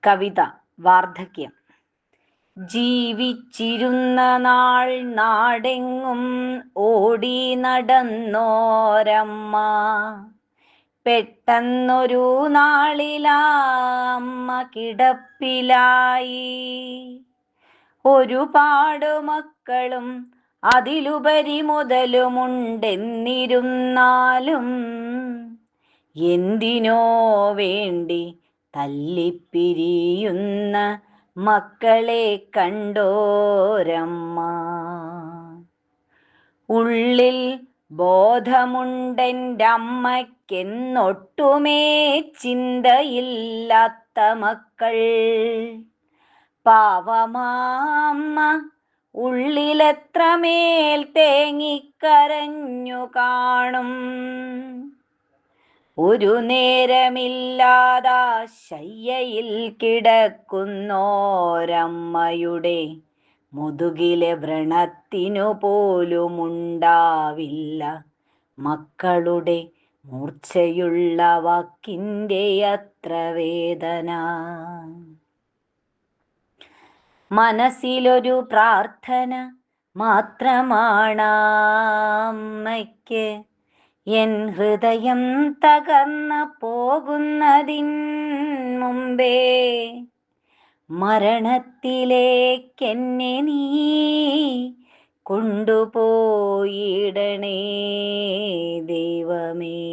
കവിത വാർദ്ധക്യം. ജീവിച്ചിരുന്ന നാൾ നാടെങ്ങും ഓടി നടന്നോരമ്മ, പെട്ടെന്നൊരു നാളിലാ അമ്മ കിടപ്പിലായി. ഒരുപാട് മക്കളും അതിലുപരി മുതലുമുണ്ടെന്നിരുന്നാലും എന്തിനോ വേണ്ടി തല്ലിപ്പിരിയുന്ന മക്കളെ കണ്ടോരമ്മ. ഉള്ളിൽ ബോധമുണ്ടെൻ്റമ്മയ്ക്കെന്നൊട്ടുമേ ചിന്തയില്ലാത്ത മക്കൾ. പാവമാമ്മ ഉള്ളിലെത്രമേൽ തേങ്ങിക്കരഞ്ഞു കാണും. ഒരു നേരമില്ലാതാ ശയ്യയിൽ കിടക്കുന്നോരമ്മയുടെ മുതുകിലെ വ്രണത്തിനു പോലുമുണ്ടാവില്ല മക്കളുടെ മൂർച്ചയുള്ള വാക്കിൻ്റെ അത്ര വേദന. മനസ്സിലൊരു പ്രാർത്ഥന മാത്രമാണമ്മയ്ക്ക്, എൻ ഹൃദയം തകർന്നു പോകുന്നതിൻ മുമ്പേ മരണത്തിലേക്കെന്നെ നീ കൊണ്ടുപോയിടണേ ദൈവമേ.